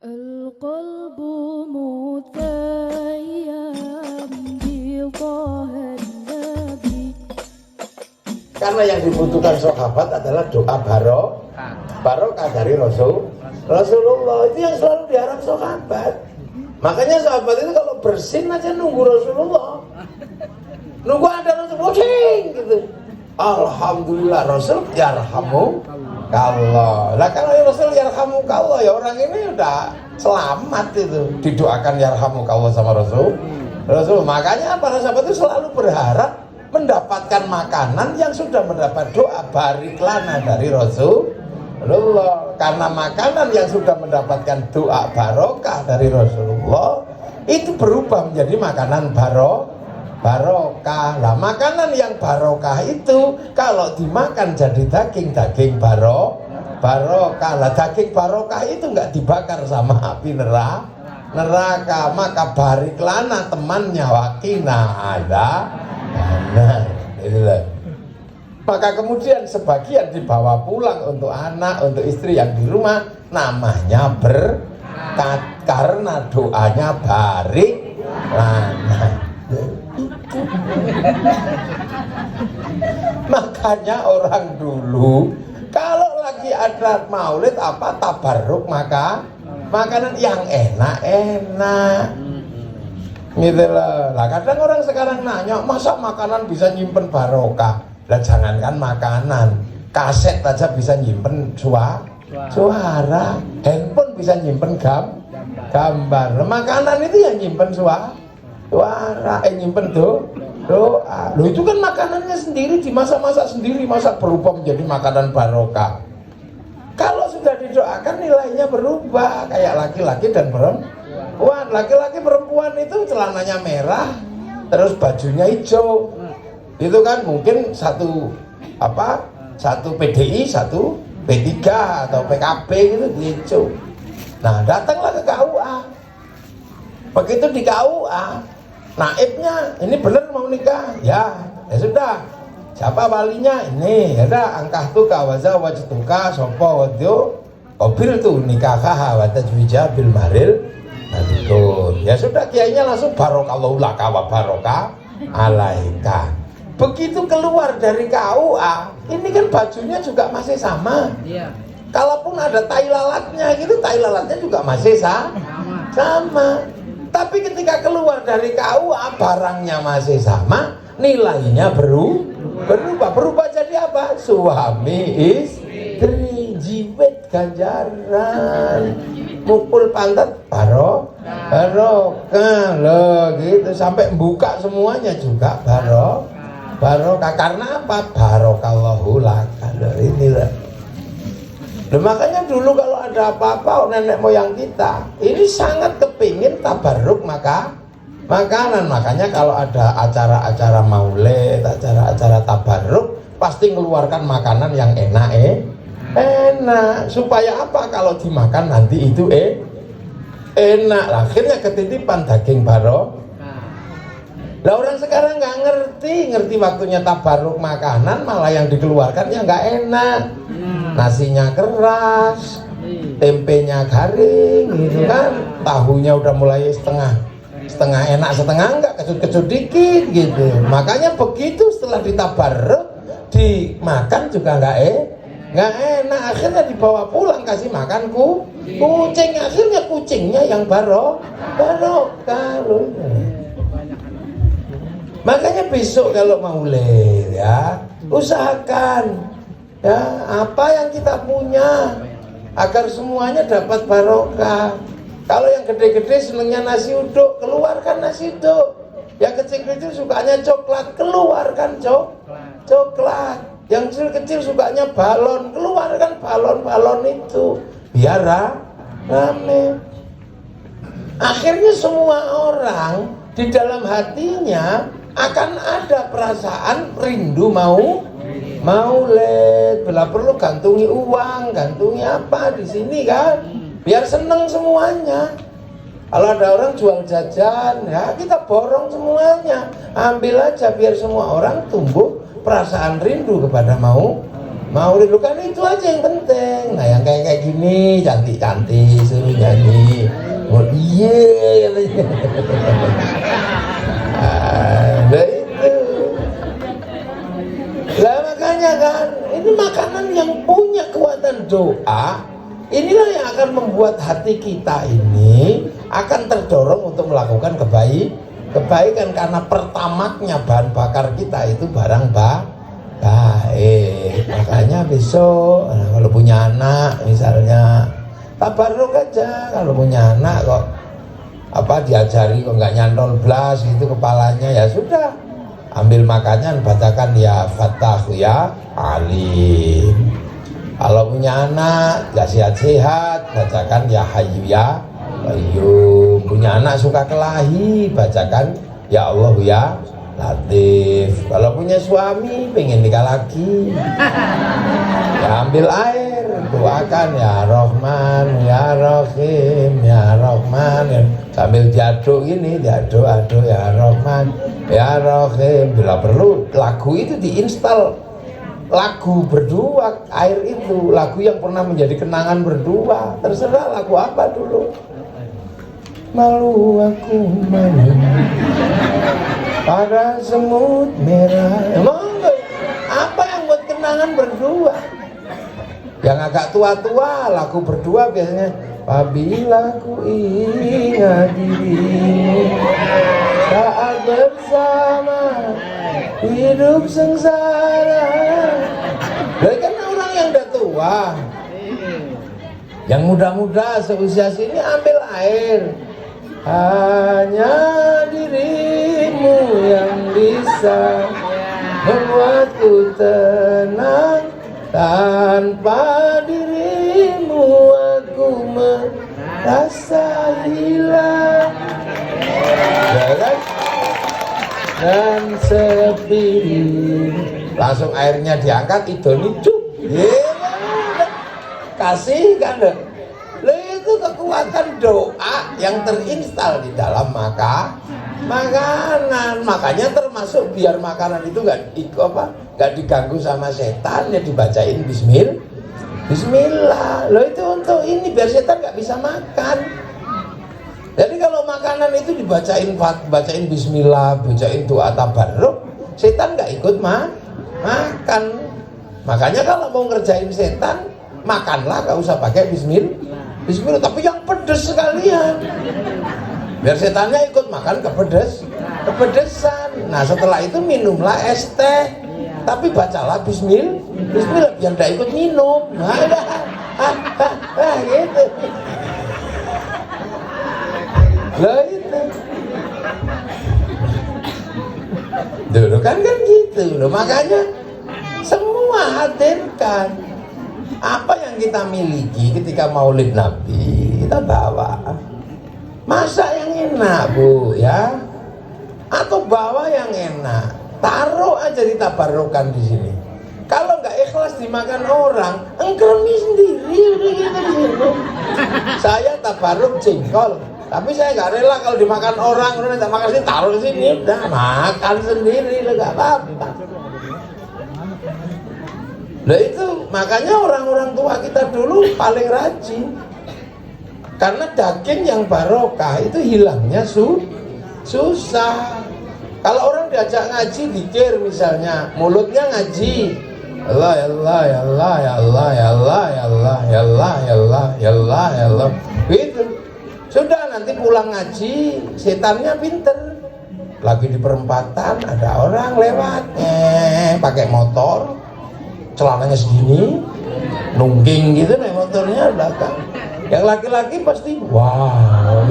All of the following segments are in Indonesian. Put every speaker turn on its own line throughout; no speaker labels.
القلب متيم بطه النبي.
Karena yang dibutuhkan sahabat adalah doa barokah dari Rasulullah. Itu yang selalu diharap sahabat. Makanya sahabat itu kalau bersin aja nunggu Rasulullah, nunggu ada Rasulullah gitu. Alhamdulillah Rasul yarhamu kalau. Lah kalau Rasul yarhamu kalau ya orang ini udah selamat itu, didoakan yarhamu kalau sama Rasul. Makanya para sahabat itu selalu berharap mendapatkan makanan yang sudah mendapat doa barik lana dari Rasulullah. Karena makanan yang sudah mendapatkan doa barokah dari Rasulullah itu berubah menjadi makanan barokah. Lah makanan yang barokah itu kalau dimakan jadi daging barokah. Lah daging barokah itu enggak dibakar sama api neraka. Maka barik lana temannya wakina ada. Nah, inilah. Maka kemudian sebagian dibawa pulang untuk anak, untuk istri yang di rumah, namanya berkat karena doanya barik lana. Makanya orang dulu kalau lagi ada maulid apa tabarruk maka makanan yang enak-enak. Gitu loh. Lah kadang orang sekarang nanya, masa makanan bisa nyimpen barokah? Lah jangankan makanan, kaset aja bisa nyimpen suara, handphone bisa nyimpen gambar. Lah makanan itu yang nyimpen suara, nyimpen doa. Loh itu kan makanannya sendiri dimasak-masak sendiri, masa berubah menjadi makanan barokah? Kalau sudah didoakan nilainya berubah, kayak laki-laki dan perempuan. Laki-laki perempuan itu celananya merah, terus bajunya hijau. Itu kan mungkin satu PDI, satu P3 atau PKB gitu hijau. Nah, datanglah ke KUA. Begitu di KUA, naibnya ini benar mau nikah? Ya sudah. Siapa walinya? Ini. Ya dah, angkah tu kawaza wajtuka sopo wadyo qabil tu nikahah wa tajwija bil maril. Ya sudah, kiainya langsung barokallahu laka wa barokah alaika. Begitu keluar dari KUA, ini kan bajunya juga masih sama. Iya. Kalaupun ada tai lalatnya gitu, tai lalatnya juga masih sama. Tapi ketika keluar dari KUA, barangnya masih sama, nilainya berubah jadi apa? Suami istri, jiwet ganjaran, mukul pantat barokah loh gitu, sampai buka semuanya juga barokah. Karena apa? Barokallahu laka. Inilah. Nah, makanya dulu kalau ada apa-apa nenek moyang kita ini sangat kepingin tabarruk makanan. Makanya kalau ada acara-acara maulid, acara-acara tabarruk, pasti mengeluarkan makanan yang enak supaya apa? Kalau dimakan nanti itu enak. Akhirnya ketitipan daging barokah. Lah orang sekarang nggak ngerti waktunya tabarruk makanan, malah yang dikeluarkan yang nggak enak. Nasinya keras, tempenya garing gitu kan, tahunya udah mulai setengah enak, setengah enggak, kecut-kecut dikit gitu. Makanya begitu setelah ditabarruk dimakan juga nggak enak. Akhirnya dibawa pulang kasih makan kucing. Akhirnya kucingnya yang barokah loh. Makanya besok kalau maulid ya, usahakan ya apa yang kita punya agar semuanya dapat barokah. Kalau yang gede-gede senengnya nasi uduk, keluarkan nasi uduk. Yang kecil-kecil sukanya coklat, keluarkan coklat. Yang kecil-kecil sukanya balon, keluarkan balon-balon itu biar rame. Akhirnya semua orang di dalam hatinya akan ada perasaan rindu maulid. Bila perlu gantungi uang, gantungi apa di sini kan, biar seneng semuanya. Kalau ada orang jual jajan, ya kita borong semuanya, ambil aja biar semua orang tumbuh perasaan rindu kepada Maulid lu kan itu aja yang penting. Nah yang kayak gini cantik-cantik suruh nyanyi. Oh iya katanya. Nah itu. Lah makanya kan ini makanan yang punya kekuatan doa. Inilah yang akan membuat hati kita ini akan terdorong untuk melakukan kebaikan karena pertamaknya bahan bakar kita itu barang baik. Makanya besok kalau punya anak misalnya tabarruk aja, kalau punya anak kok diajari kok nggak nyantol blas itu kepalanya, ya sudah ambil makannya bacakan ya Fattahu ya Alim. Kalau punya anak gak sehat-sehat bacakan ya Hayyu ya Qayyum. Punya anak suka kelahi bacakan ya Allah ya Latif. Kalau punya suami pengen nikah lagi ya ambil air doakan ya Rahman ya Rahim ya Rahman ya. Sambil diaduk ini diaduk ya Rahman ya Rahim. Bila perlu lagu itu diinstal, lagu berdua air itu, lagu yang pernah menjadi kenangan berdua, terserah lagu apa dulu. Malu aku malu pada semut merah. Emang apa yang buat kenangan berdua? Yang agak tua-tua lagu berdua biasanya apabila ku ingat dirimu saat bersama hidup sengsara. Dari kan orang yang udah tua, yang muda-muda seusia sini ambil air. Hanya dirimu yang bisa membuatku tenang. Tanpa dirimu aku merasa hilang. Ya kan? Dan sepi. Langsung airnya diangkat, idoni cuk. Kasih kan deh. Itu kekuatan doa yang terinstal di dalam makanan. Makanya termasuk biar makanan itu nggak diganggu sama setan, ya dibacain Bismillah. Loh itu untuk ini biar setan nggak bisa makan. Jadi kalau makanan itu bacain Bismillah, bacain doa tabarruk, setan nggak ikut makan. Makanya kalau mau ngerjain setan, makanlah nggak usah pakai Bismillah, tapi yang pedes sekalian. Biar setannya ikut makan kepedesan. Nah setelah itu minumlah es teh, tapi bacalah Bismillah biar tidak ikut minum. Gitu. Lah itu. Dulu kan gitu loh, makanya semua hadirkan apa yang kita miliki ketika Maulid Nabi kita bawa. Masak yang enak Bu ya, atau bawa yang enak, taruh aja ditabarrukan di sini. Kalau nggak ikhlas dimakan orang, engkremi sendiri udah gitu di sini. Saya tabarruk jengkol, tapi saya nggak rela kalau dimakan orang, udah minta makan sini, taruh di sini, udah makan sendiri, nggak apa-apa. Nah itu makanya orang-orang tua kita dulu paling rajin. Karena daging yang barokah itu hilangnya susah. Kalau orang diajak ngaji dikir misalnya, mulutnya ngaji Allah ya Allah ya Allah ya Allah ya Allah ya Allah ya Allah ya Allah ya Allah ya Allah gitu. Sudah nanti pulang ngaji, setannya pinter. Lagi di perempatan ada orang lewat, pakai motor, celananya segini, nungging gitu nih motornya belakang. Yang laki-laki pasti wow,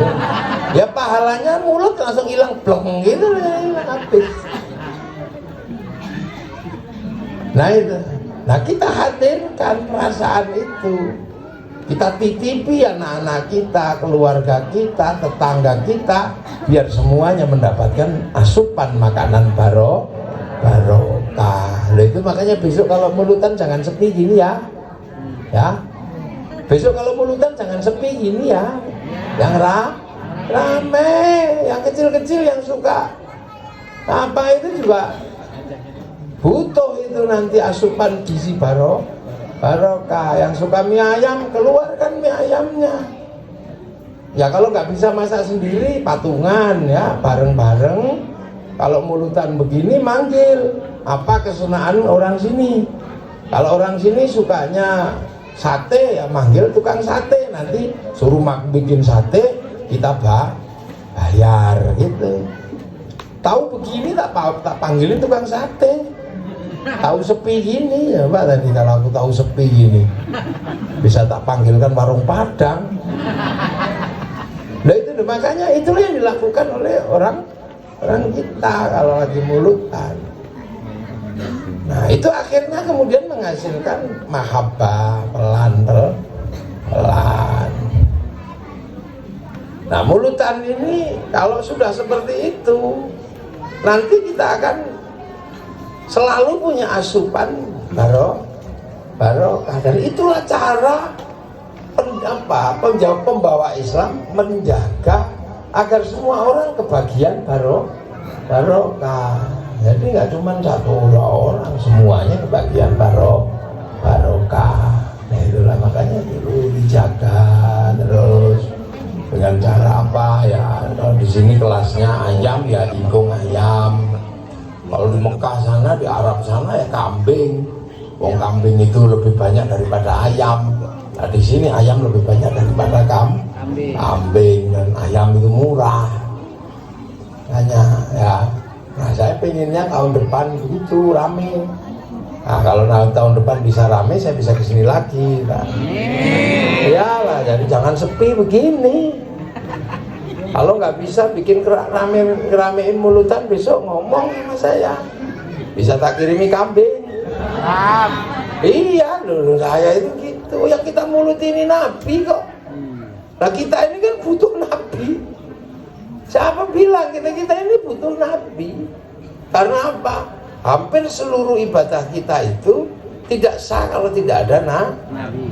ya pahalanya mulut langsung hilang bleng gitu, hilang habis. Nah itu, nah kita hadirkan perasaan itu, kita titipi anak-anak kita, keluarga kita, tetangga kita, biar semuanya mendapatkan asupan makanan barokah. Nah itu makanya besok kalau mulutan jangan sepi gini ya. Besok kalau mulutan jangan sepi gini ya, yang rame, yang kecil-kecil yang suka apa itu juga butuh itu nanti asupan gizi barokah. Yang suka mie ayam, keluarkan mie ayamnya. Ya kalau nggak bisa masak sendiri, patungan ya, bareng-bareng. Kalau mulutan begini manggil apa kesunaan orang sini. Kalau orang sini sukanya sate ya manggil tukang sate, nanti suruh bikin sate, kita bayar gitu. Tahu begini tak panggilin tukang sate. Tahu sepi gini ya Pak, tadi kalau aku tahu sepi gini bisa tak panggilkan warung Padang. Nah itu makanya itulah yang dilakukan oleh orang kita kalau lagi mulutan. Nah itu akhirnya kemudian menghasilkan mahabbah pelan. Nah mulutan ini kalau sudah seperti itu, nanti kita akan selalu punya asupan barokah. Dan itulah cara pembawa Islam menjaga agar semua orang kebagian barokah. Jadi nggak cuma satu orang, semuanya kebagian barokah. Nah itulah makanya dulu dijaga terus dengan cara apa ya? Kalau di sini kelasnya ayam ya ingkung ayam. Kalau di Mekah sana, di Arab sana ya kambing. Wong kambing itu lebih banyak daripada ayam. Nah di sini ayam lebih banyak daripada kambing, dan ayam itu murah. Hanya ya. Nah saya pengennya tahun depan begitu rame. Nah kalau tahun depan bisa rame, saya bisa kesini lagi. Nah, iyalah, jadi jangan sepi begini. Kalau nggak bisa bikin ngeramein mulutan, besok ngomong sama saya. Bisa tak kirimi kambing. Iya dulu saya itu gitu. Yang kita mulut ini Nabi kok. Nah kita ini kan butuh Nabi. Siapa bilang kita ini butuh Nabi? Karena apa? Hampir seluruh ibadah kita itu tidak sah kalau tidak ada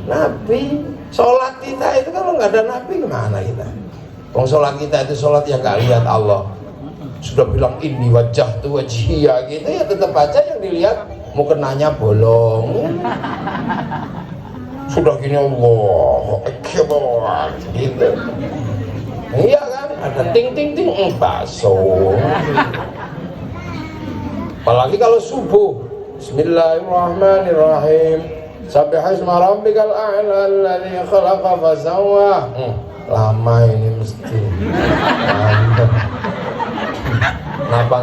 Nabi. Sholat kita itu kalau nggak ada Nabi gimana kita? Kalau sholat kita itu sholat yang nggak lihat Allah. Sudah bilang ini wajah tuh wajhiya gitu ya, tetap aja yang dilihat mukenanya bolong. Sudah gini Allah Akbar gitu. Iya kan, ada ting bakso. Apalagi kalau subuh, Bismillahirrahmanirrahim. Sabbihisma rabbikal a'la alladzi khalaqa fasawwa. Lama ini mesti. Kenapa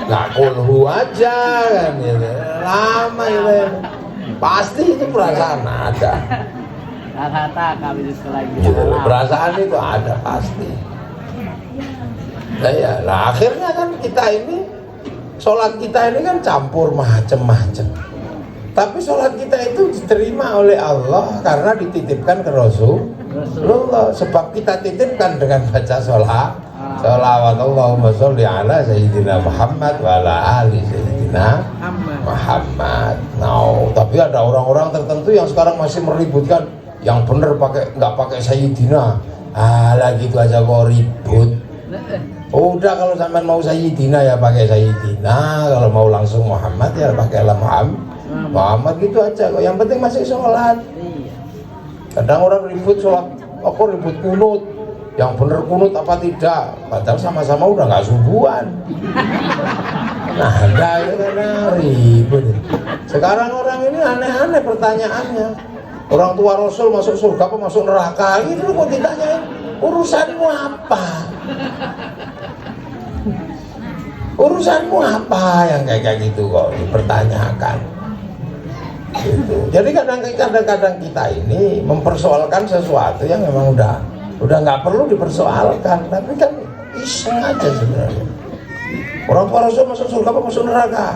enggak kulhu aja kan gitu. Lama ini. Pasti itu perasaan ada. Gitu, perasaan itu ada pasti. Nah akhirnya kan kita ini, sholat kita ini kan campur macem-macem. Tapi sholat kita itu diterima oleh Allah karena dititipkan ke Rasulullah. Sebab kita titipkan dengan baca sholawat Allahumma sholli ala Sayyidina Muhammad wa ala ali Sayyidina Muhammad. Nah, tapi ada orang-orang tertentu yang sekarang masih meributkan. Yang benar nggak pakai Sayyidina. Lah gitu aja kok ribut. Udah kalau sampai mau Sayyidina ya pakai Sayyidina. Kalau mau langsung Muhammad ya pakailah Muhammad gitu aja kok. Yang penting masih sholat. Kadang orang ribut sholat, aku ribut kunut. Yang benar kunut apa tidak? Padahal sama-sama udah nggak subuhan. Nah, ada itu karena ribut. Sekarang orang ini aneh-aneh pertanyaannya. Orang tua Rasul masuk surga apa masuk neraka? Gitu loh kok ditanyain. Urusanmu apa? Urusanmu apa yang kayak gitu kok dipertanyakan? Gitu. Jadi kadang-kadang kita ini mempersoalkan sesuatu yang memang udah nggak perlu dipersoalkan, tapi kan iseng aja sebenarnya. Orang tua Rasul masuk surga apa masuk neraka?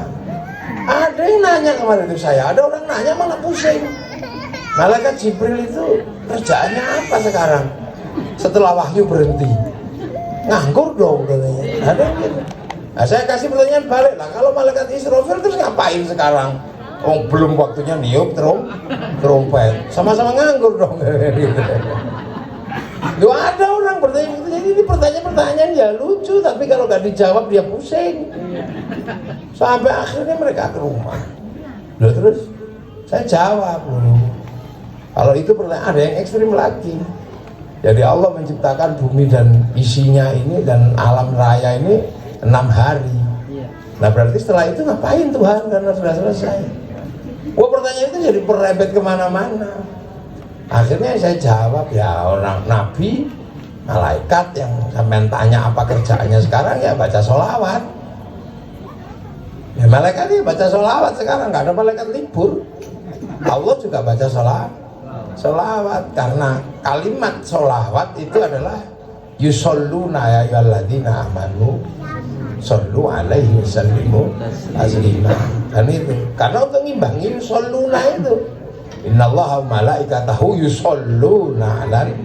Ada yang nanya kemarin itu saya, ada orang nanya malah pusing. Malaikat Jibril itu kerjaannya apa sekarang? Setelah wahyu berhenti, nganggur dong katanya. Ada gitu. Nah, saya kasih pertanyaan balik lah. Kalau malaikat Israfil terus ngapain sekarang? Oh belum waktunya niup trompet. Sama-sama nganggur dong. Gitu. Ada orang bertanya gitu. Jadi ini pertanyaan-pertanyaan ya lucu, tapi kalau nggak dijawab dia pusing. Sampai akhirnya mereka ke rumah. Loh, terus saya jawab dulu. Kalau itu pertanyaan ada yang ekstrim lagi. Jadi Allah menciptakan bumi dan isinya ini dan alam raya ini 6 hari. Nah berarti setelah itu ngapain Tuhan karena sudah selesai? Wah, pertanyaan itu jadi merembet kemana-mana. Akhirnya saya jawab, ya orang nabi, malaikat yang sampean tanya apa kerjaannya sekarang ya baca sholawat. Ya malaikat ini baca sholawat sekarang, nggak ada malaikat libur. Allah juga baca sholawat karena kalimat sholawat itu adalah yusholluna ya ayyuhalladzina amanu shollu alaihi wasallimu taslima. Dan itu karena untuk ngimbangi yusholluna itu innallaha malaikatahu yusholluna 'alan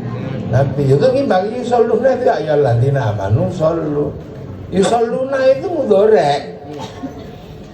nabi, itu ngimbangi yusholluna itu ya ayyuhalladzina amanu shollu. Yusholluna itu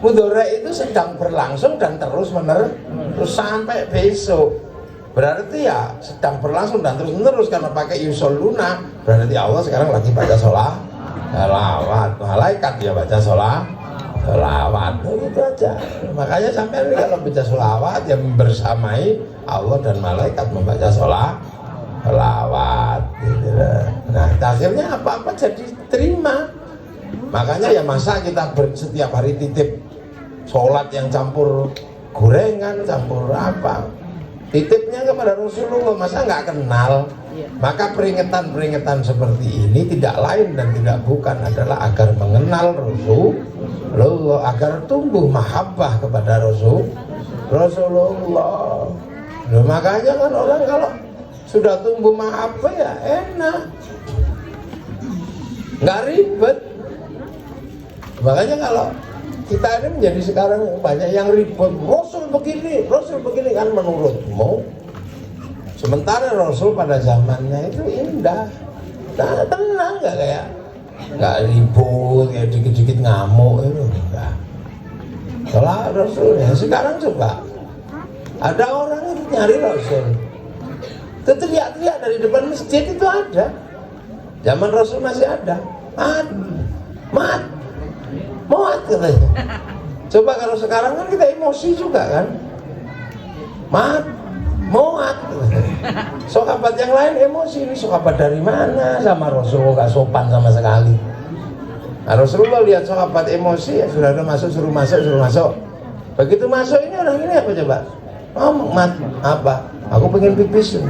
mudhari itu sedang berlangsung dan terus menerus sampai besok. Berarti ya sedang berlangsung dan terus menerus karena pakai yusholluna. Berarti Allah sekarang lagi baca sholawat, malaikat dia baca sholawat, itu aja. Makanya sampai kalau baca sholawat yang bersamai Allah dan malaikat membaca sholawat gitu. Nah akhirnya apa-apa jadi terima. Makanya ya masa kita setiap hari titip sholat yang campur gorengan, campur apa, titipnya kepada Rasulullah, masa nggak kenal? Maka peringatan-peringatan seperti ini tidak lain dan tidak bukan adalah agar mengenal Rasulullah, agar tumbuh mahabbah kepada Rasulullah. Loh, makanya kan orang kalau sudah tumbuh mahabbah ya enak, nggak ribet. Makanya kalau kita ini menjadi sekarang banyak yang ribut, Rasul begini kan menurutmu. Sementara Rasul pada zamannya itu indah, nah, tenang, nggak ribut, kayak dikit-dikit ngamuk itu enggak. Kalau Rasul ya sekarang coba ada orang itu nyari Rasul, itu teriak-teriak dari depan masjid itu ada. Zaman Rasul masih ada, mat katanya. Coba kalau sekarang kan kita emosi juga kan, muat. Sahabat yang lain emosi, ini sahabat dari mana sama Rasulullah gak sopan sama sekali. Nah, Rasulullah lihat sahabat emosi, ya sudah ada masuk, suruh masuk. Begitu masuk ini orang ini apa coba? Ngomong, apa? Aku pengen pipis,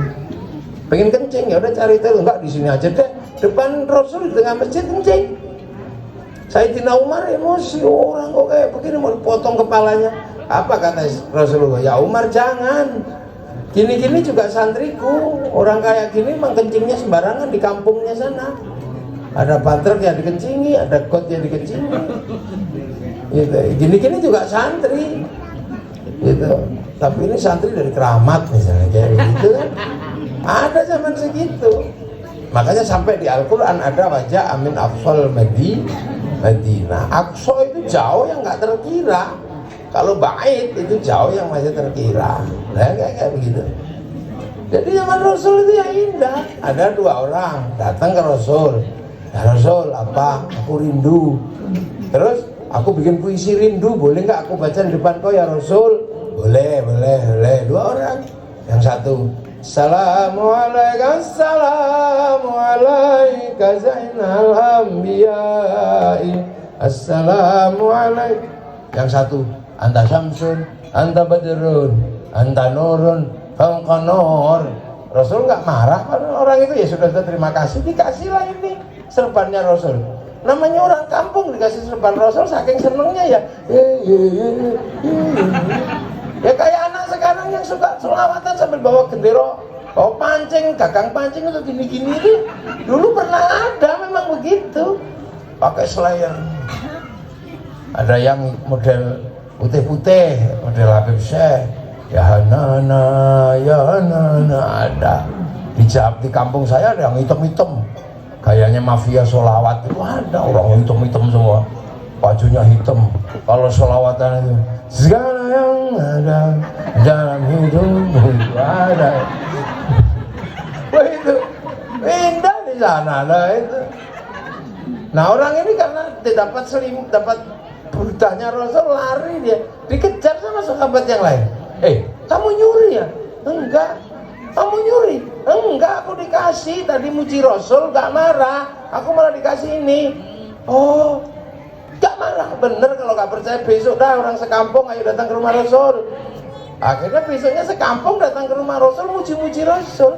pengen kencing, ya udah cari tahu, enggak di sini aja deh. Depan Rasul di tengah masjid kencing. Sayyidina Umar emosi, orang kok kayak begini mau dipotong kepalanya. Apa kata Rasulullah? Ya Umar jangan. Gini-gini juga santriku, orang kayak gini emang kencingnya sembarangan di kampungnya sana. Ada patrek yang dikencingi, ada got yang dikencingi. Gitu. Gini-gini juga santri. Gitu. Tapi ini santri dari Keramat misalnya kayak gitu kan. Ada zaman segitu. Makanya sampai di Al-Qur'an ada wajah amin afsal Madinah. Aqsa itu jauh yang nggak terkira. Kalau bait itu jauh yang masih terkira. Nah, kayak begitu. Jadi zaman Rasul itu yang indah. Ada dua orang datang ke Rasul. Ya Rasul, apa? Aku rindu. Terus aku bikin puisi rindu, boleh nggak aku baca di depan kau ya Rasul? Boleh. Dua orang. Yang satu, Assalamualaikum Zainal Anbiya'i. Assalamualaikum. Yang satu, Anta Syamsun, Anta Badrun, Anta Nurun, Fauqa Nur. Rasul nggak marah kan orang itu, ya sudah terima kasih, dikasihlah ini serbannya Rasul. Namanya orang kampung dikasih serban Rasul saking senengnya ya. Ya kayak anak sekarang yang suka selawatan sambil bawa gendera, bawa pancing, gagang pancing itu gini-gini itu. Dulu pernah ada memang begitu. Pakai slayer. Ada yang model putih-putih, model Habib Syekh. Ya Hanana ada. Di kampung saya ada yang hitam-hitam. Gayanya mafia sholawat itu ada, orang hitam-hitam semua. Bajunya hitam. Kalau sholawatan itu segala yang ada dalam hidup ada. Wah itu indah di sana lah itu. Nah orang ini karena dapat dapat buddhanya Rasul, lari dia, dikejar sama sahabat yang lain. Kamu nyuri ya? Enggak. Kamu nyuri? Enggak, aku dikasih. Tadi muji Rasul, gak marah. Aku malah dikasih ini. Oh, gak marah. Bener, kalau gak percaya besok dah orang sekampung ayo datang ke rumah Rasul. Akhirnya besoknya sekampung datang ke rumah Rasul, muji-muji Rasul.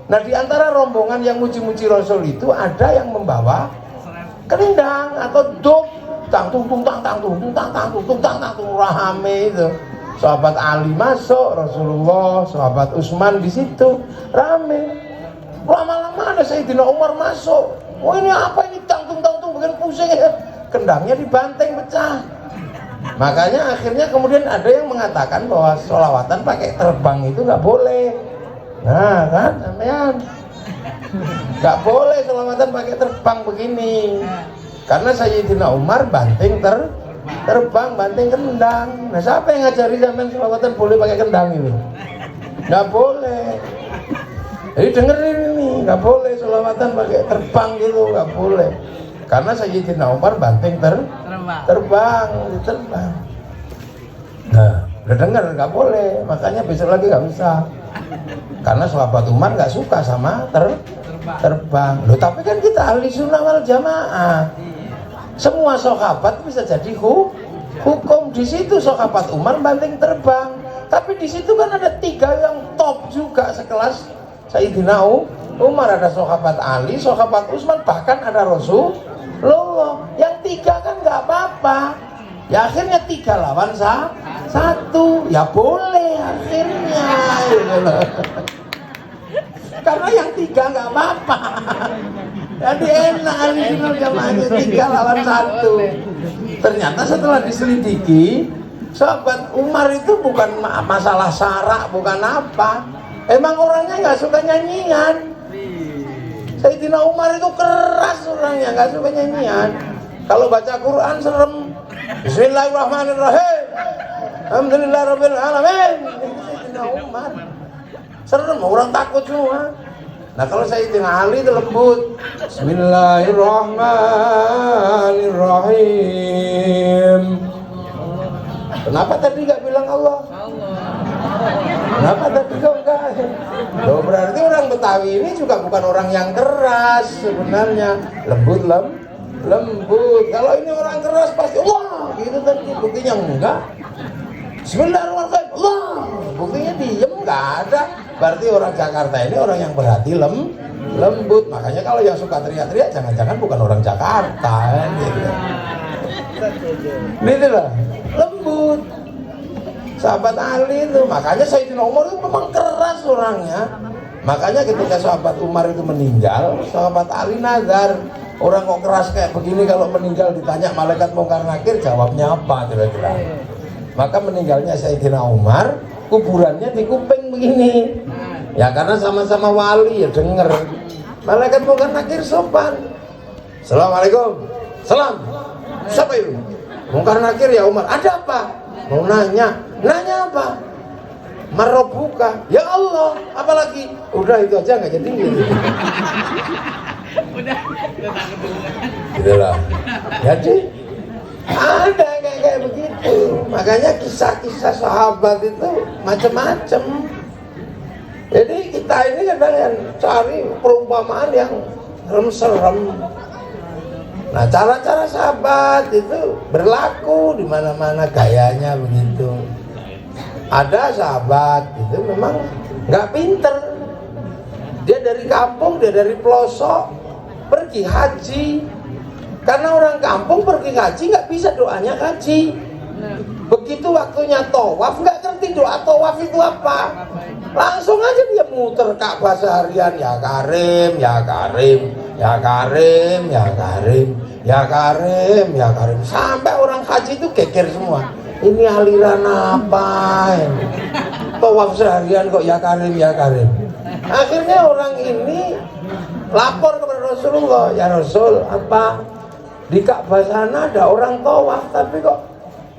Nah di antara rombongan yang muji-muji Rasul itu ada yang membawa kendang atau duk, tang tung tung tang tang tung tung tang tang tung tung tang tang tung, rame itu. Sahabat Ali masuk, Rasulullah, sahabat Utsman di situ rame. Lama-lama ada Sayyidina Umar masuk. Oh ini apa ini tang tung bikin pusing ya. Kendangnya dibanteng pecah. Makanya akhirnya kemudian ada yang mengatakan bahwa sholawatan pakai terbang itu nggak boleh. Nah kan, sampean nggak boleh sholawatan pakai terbang begini. Karena Sayyidina Umar banting terbang, banting kendang. Nah siapa yang ngajari sampean sholawatan boleh pakai kendang itu? Nggak boleh. Jadi dengerin ini, nggak boleh sholawatan pakai terbang gitu, nggak boleh. Karena Sayyidina Umar banting terbang. Nah, udah denger nggak boleh, makanya besok lagi nggak bisa. Karena sahabat Umar nggak suka sama terbang. Loh, tapi kan kita ahli sunnah wal jamaah. Semua sahabat bisa jadi hukum. Di situ sahabat Umar banting terbang. Tapi di situ kan ada 3 yang top juga sekelas Sayyidina Umar, ada sahabat Ali, sahabat Utsman, bahkan ada Rasulullah. Yang 3 kan nggak apa-apa. Ya akhirnya 3 lawan 1. Ya boleh akhirnya. Karena yang 3 nggak apa-apa. Jadi enak ahli jamaahnya 3 lawan 1. Ternyata setelah diselidiki, sahabat Umar itu bukan masalah syarak, bukan apa. Emang orangnya nggak suka nyanyian. Sayyidina Umar itu keras orangnya, nggak suka nyanyian. Kalau baca Quran serem. Bismillahirrahmanirrahim. Alhamdulillahirabbil alamin. Sayyidina Umar serem, orang takut semua. Nah kalau Sayyidina Ali itu lembut. Bismillahirrahmanirrahim. Kenapa tadi nggak bilang Allah? Kenapa tadi kau enggak? Loh, berarti orang Betawi ini juga bukan orang yang keras sebenarnya. Lembut. Kalau ini orang keras pasti wah gitu tadi, buktinya enggak. Bismillahirrahmanirrahim. Allah, buktinya diem, enggak ada. Berarti orang Jakarta ini orang yang berhati lembut. Makanya kalau yang suka teriak-teriak jangan-jangan bukan orang Jakarta gitu. Gitu lah, lembut. Sahabat Ali itu, makanya Sayyidina Umar itu memang keras orangnya. Makanya ketika sahabat Umar itu meninggal, sahabat Ali nazar, orang kok keras kayak begini, kalau meninggal ditanya malaikat mungkar nakir jawabnya apa kira-kira. Maka meninggalnya Sayyidina Umar, kuburannya di kuping begini. Ya karena sama-sama wali ya denger. Malaikat mungkar nakir sopan. Assalamualaikum. Salam. Siapa itu? Mungkar nakir ya Umar. Ada apa? Mau nanya. Nanya apa? Marobuka. Ya Allah. Apalagi? Udah itu aja nggak jadi. Udah. Itulah. Jadi ada kayak begitu. Makanya kisah-kisah sahabat itu macam-macam. Jadi kita ini kadang cari perumpamaan yang serem-serem. Nah, cara-cara sahabat itu berlaku di mana-mana, gayanya begitu. Ada sahabat itu memang nggak pinter. Dia dari kampung, dia dari pelosok, pergi haji. Karena orang kampung pergi haji nggak bisa doanya haji. Begitu waktunya tawaf nggak ngerti doa tawaf itu apa. Langsung aja dia muter Ka'bah seharian, ya Karim, ya Karim, ya Karim, ya Karim, ya Karim, ya Karim. Sampai orang haji itu geger semua. Ini aliran apa? Tawaf seharian kok ya Karim, ya Karim. Akhirnya orang ini lapor kepada Rasulullah, ya Rasul, apa di Ka'bah sana ada orang tawaf tapi kok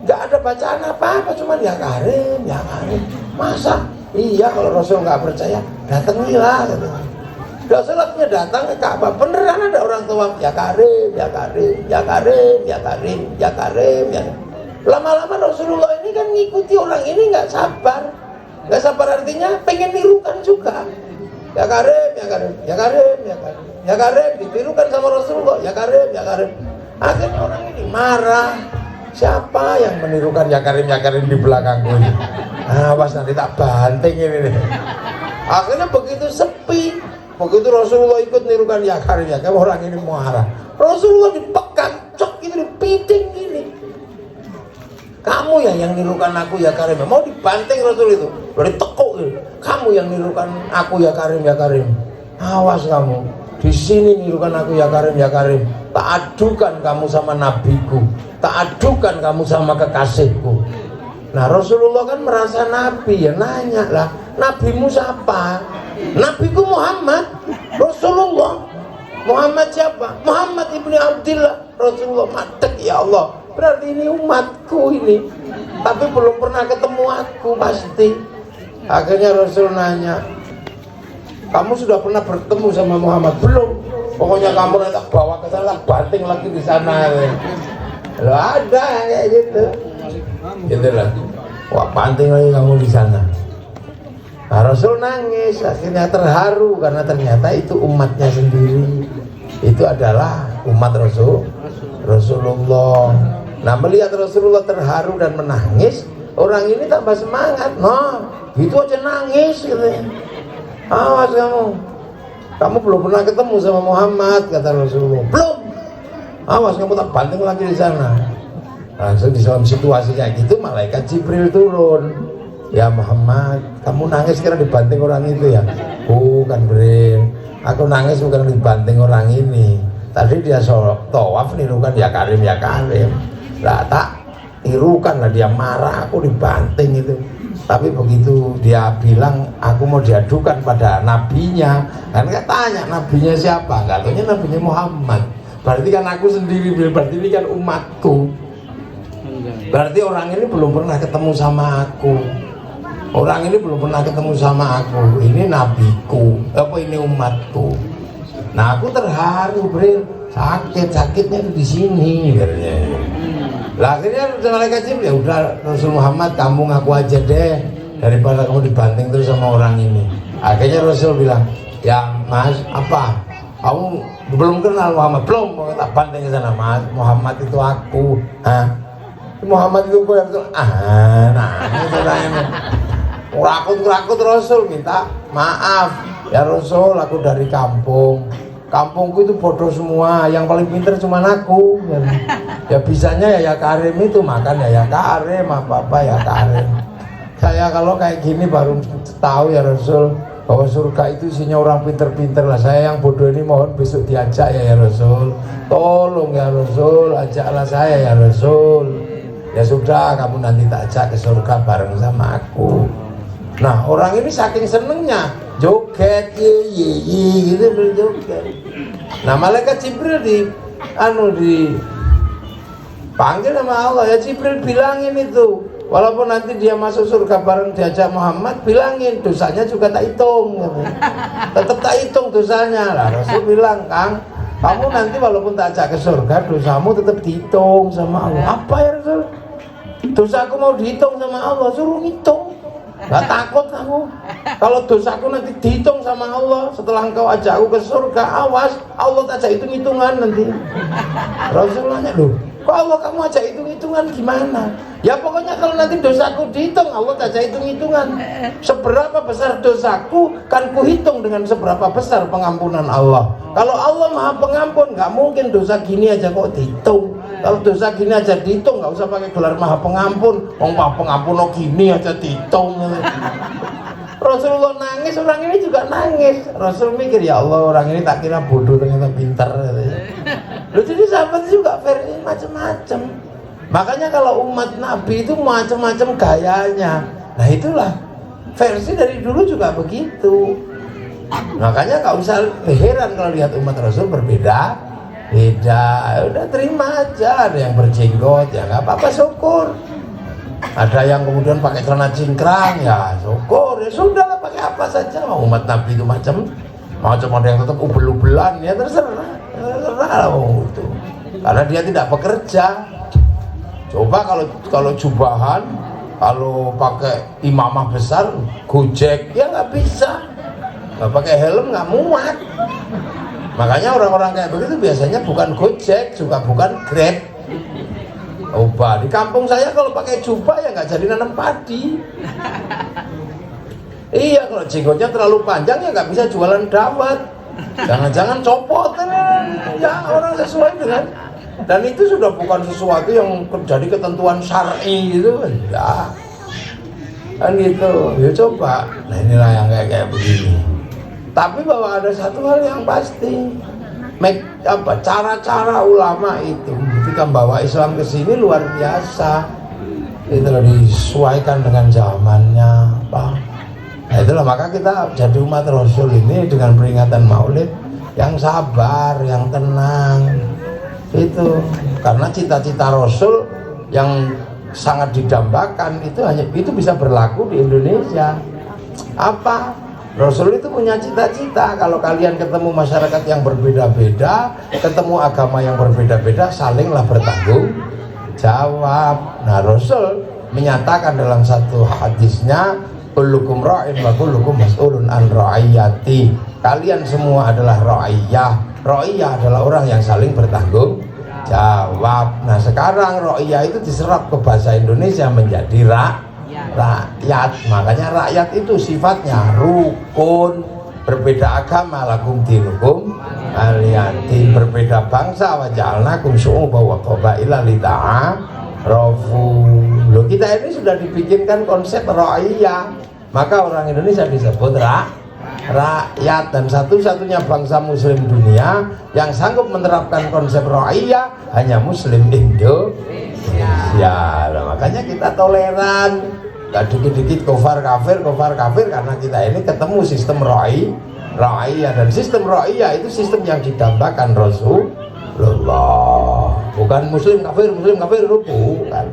nggak ada bacaan apa-apa, cuman ya Karim, ya Karim. Masa? Iya, kalau Rasul nggak percaya, datangilah. Udah sholatnya datang ke Ka'bah, beneran ada orang tua, ya Karim, ya Karim, ya Karim, ya Karim, ya Karim, ya. Lama-lama Rasulullah ini kan ngikuti orang ini nggak sabar artinya pengen nirukan juga. Ya Karim, ya Karim, ya Karim, ya Karim, ya Karim, ditirukan sama Rasulullah, ya Karim, ya Karim. Akhirnya orang ini marah. Siapa yang menirukan ya Karim di belakangku ini? Awas nanti tak banting ini. Akhirnya begitu sepi, begitu Rasulullah ikut nirukan ya Karim, orang ini marah. Rasulullah dipegang, cok gitu, dipiting gini. Kamu ya yang nirukan aku ya Karim, mau dibanting Rasul itu, dari tekuk gitu. Kamu yang nirukan aku ya Karim, awas kamu. Di sini nirukan aku ya Karim, tak adukan kamu sama nabiku, tak adukan kamu sama kekasihku. Nah Rasulullah kan merasa nabi, ya nanya lah, nabimu siapa? Nabiku Muhammad. Rasulullah, Muhammad siapa? Muhammad ibni Abdillah. Rasulullah madek, ya Allah, berarti ini umatku ini, tapi belum pernah ketemu aku pasti. Akhirnya Rasul nanya, kamu sudah pernah bertemu sama Muhammad? Belum. Pokoknya kamu nanti bawa ke sana, banting lagi di sana. Lo ada kayak gitu. Gitu lah. Wah, banting lagi kamu di sana. Nah, Rasul nangis, akhirnya terharu karena ternyata itu umatnya sendiri. Itu adalah umat Rasulullah. Nah, melihat Rasulullah terharu dan menangis, orang ini tambah semangat. Nah, gitu aja nangis gitu. Awas kamu belum pernah ketemu sama Muhammad, kata Rasulullah. Belum. Awas kamu tak banting lagi di sana. Langsung di dalam situasi kayak gitu, malaikat Jibril turun. Ya Muhammad, kamu nangis karena dibanting orang itu ya? Bukan Jibril, aku nangis bukan dibanting orang ini. Tadi dia tawaf nirukan ya Karim. Lah tak tirukan lah, dia marah, aku dibanting itu. Tapi begitu dia bilang aku mau diadukan pada nabinya, kan nggak tanya nabinya siapa, nggak tanya nabinya Muhammad. Berarti kan aku sendiri, berarti ini kan umatku. Berarti orang ini belum pernah ketemu sama aku. Orang ini belum pernah ketemu sama aku. Ini nabiku, apa ini umatku. Nah aku terharu, Bril. Sakitnya di sini. Lah akhirnya malaikat Jibril, ya udah Rasul Muhammad, kamu ngaku aja deh daripada kamu dibanting terus sama orang ini. Akhirnya Rasul bilang, ya Mas, apa? Kamu belum kenal Muhammad? Belum, mau tak banting ke sana. Mas, Muhammad itu aku. Hah? Muhammad itu gue yang itu nanya. Rakut Rasul minta maaf. Ya Rasul, aku dari kampungku itu bodoh semua, yang paling pinter cuma aku. Ya bisanya ya Karim itu, makan ya Karim, apa ya Karim. Saya kalau kayak gini baru tahu ya Rasul, bahwa surga itu isinya orang pinter-pinter lah. Saya yang bodoh ini mohon besok diajak ya Rasul. Tolong ya Rasul, ajaklah saya ya Rasul. Ya sudah, kamu nanti tak ajak ke surga bareng sama aku. Nah orang ini saking senengnya joget ye gitu berjoget. Nah malaikat Jibril dipanggil sama Allah, ya Jibril bilangin itu, walaupun nanti dia masuk surga bareng diajak Muhammad, bilangin dosanya juga tak hitung gitu. Tetap tak hitung dosanya. Lah Rasul bilang, Kang, kamu nanti walaupun tak ajak ke surga, dosamu tetap dihitung sama Allah. Apa ya Rasul? Dosaku mau dihitung sama Allah, suruh ngitung. Gak takut kamu kalau dosaku nanti dihitung sama Allah setelah engkau ajak aku ke surga? Awas, Allah tak ajak hitung-hitungan nanti. Rasul nanya, loh kok Allah kamu ajak hitung-hitungan gimana? Ya pokoknya kalau nanti dosaku dihitung, Allah tak ajak hitung-hitungan. Seberapa besar dosaku kan kuhitung dengan seberapa besar pengampunan Allah. Kalau Allah maha pengampun, gak mungkin dosa gini aja kok dihitung. Kalau dosa gini aja dihitung, nggak usah pakai gelar maha pengampun. Maha pengampun oh gini aja dihitung. Rasulullah nangis, orang ini juga nangis. Rasul mikir, ya Allah, orang ini tak kira bodoh ternyata pintar. Loh, jadi sahabat juga versi macam-macam. Makanya kalau umat Nabi itu macam-macam gayanya. Nah itulah versi dari dulu juga begitu. Makanya nggak usah heran kalau lihat umat Rasul berbeda. Udah terima aja. Ada yang berjenggot, ya nggak apa-apa, syukur. Ada yang kemudian pakai celana cingkrang, ya syukur. Ya sudah lah, pakai apa saja. Umat Nabi itu macam ada yang tetap ubel-ubelan, ya terserah itu, karena dia tidak bekerja. Coba kalau jubahan, kalau pakai imamah besar, gojek, ya nggak bisa. Nggak pakai helm nggak muat. Makanya orang-orang kayak begitu biasanya bukan gojek, juga bukan grab. Coba di kampung saya kalau pakai jubah ya nggak jadi nanam padi. Iya, kalau jenggotnya terlalu panjang ya nggak bisa jualan dawet. Jangan-jangan copot, ya orang sesuai dengan. Dan itu sudah bukan sesuatu yang terjadi ketentuan syar'i gitu, ya. Kan gitu, ya coba. Nah inilah yang kayak begini. Tapi bahwa ada satu hal yang pasti, cara-cara ulama itu ketika membawa Islam ke sini luar biasa. Itu disesuaikan dengan zamannya, Pak. Nah itulah maka kita jadi umat Rasul ini dengan peringatan Maulid yang sabar, yang tenang. Itu karena cita-cita Rasul yang sangat didambakan itu bisa berlaku di Indonesia. Apa? Rasul itu punya cita-cita, kalau kalian ketemu masyarakat yang berbeda-beda, ketemu agama yang berbeda-beda, salinglah bertanggung jawab. Nah Rasul menyatakan dalam satu hadisnya, kullukum ra'in wa kullukum mas'ulun an ra'iyati. Kalian semua adalah ra'iyah. Ra'iyah adalah orang yang saling bertanggung jawab. Nah sekarang ra'iyah itu diserap ke bahasa Indonesia menjadi rakyat. Makanya rakyat itu sifatnya rukun, berbeda agama, lakum dinukum aliyati, berbeda bangsa, wa ja'alnakum syu'uban wa qabaila lita'arafu. Loh, kita ini sudah dibikinkan konsep ra'iyah, maka orang Indonesia disebut rakyat. Dan satu-satunya bangsa muslim dunia yang sanggup menerapkan konsep ra'iyah hanya muslim Indonesia. Nah, makanya kita toleran, gak dikit-dikit kafir karena kita ini ketemu sistem ra'iyah. Dan sistem ra'iyah itu sistem yang didambakan Rasulullah, bukan muslim kafir bukan.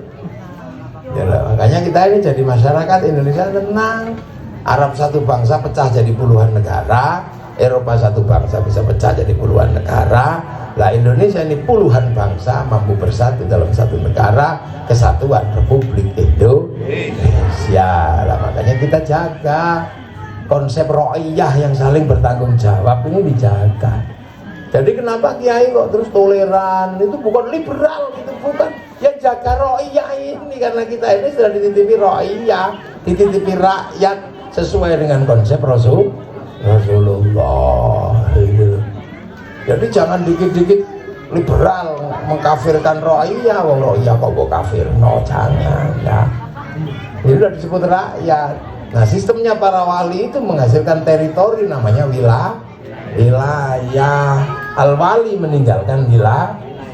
Ya, makanya kita ini jadi masyarakat Indonesia tenang. Arab satu bangsa pecah jadi puluhan negara, Eropa satu bangsa bisa pecah jadi puluhan negara. Lah Indonesia ini puluhan bangsa mampu bersatu dalam satu negara, kesatuan Republik Indonesia. Lah makanya kita jaga konsep ra'iyah yang saling bertanggung jawab ini dijaga. Jadi kenapa kiai kok terus toleran? Itu bukan liberal, itu bukan. Ya jaga ra'iyah ini, karena kita ini sudah dititipi ra'iyah, dititipi rakyat sesuai dengan konsep Rasulullah itu. Jadi jangan dikit-dikit liberal mengkafirkan ra'iyah. Wong ra'iyah kok kafir? No, jangan ya. Ini sudah disebut rakyat. Nah sistemnya para wali itu menghasilkan teritori namanya wilayah. Al-wali meninggalkan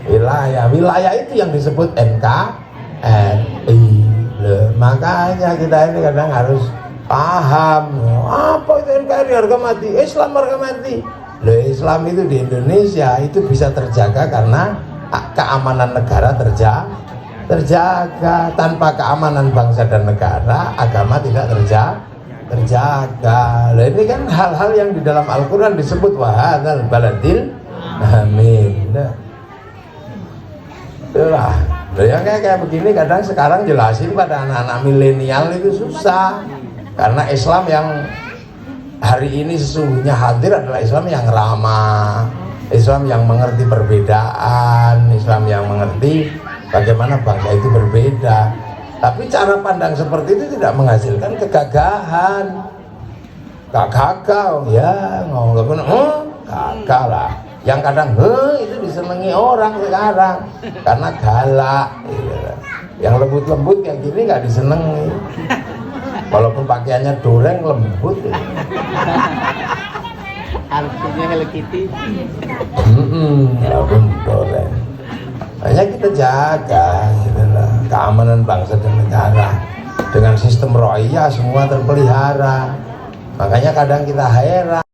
wilayah itu yang disebut NKRI. Makanya kita ini kadang harus paham apa itu NKRI, harga mati, Islam harga mati. Islam itu di Indonesia itu bisa terjaga karena keamanan negara terjaga. Tanpa keamanan bangsa dan negara, agama tidak terjaga. Ini kan hal-hal yang di dalam Al-Quran disebut wahadzal baladil amin. Itulah. Yang kayak begini kadang sekarang jelasin pada anak-anak milenial itu susah. Karena Islam yang hari ini sesungguhnya hadir adalah Islam yang ramah, Islam yang mengerti perbedaan, Islam yang mengerti bagaimana bangsa itu berbeda. Tapi cara pandang seperti itu tidak menghasilkan kegagahan. Gak gagal ya, ngomong gagal lah. Yang kadang itu disenangi orang sekarang karena galak. Yang lembut-lembut yang gini nggak disenangi. Walaupun pakaiannya doreng lembut ya.
Artinya Hello Kitty.
Walaupun doreng. Hanya kita jaga gitu lah, keamanan bangsa dan negara. Dengan sistem ra'iyah semua terpelihara. Makanya kadang kita heran.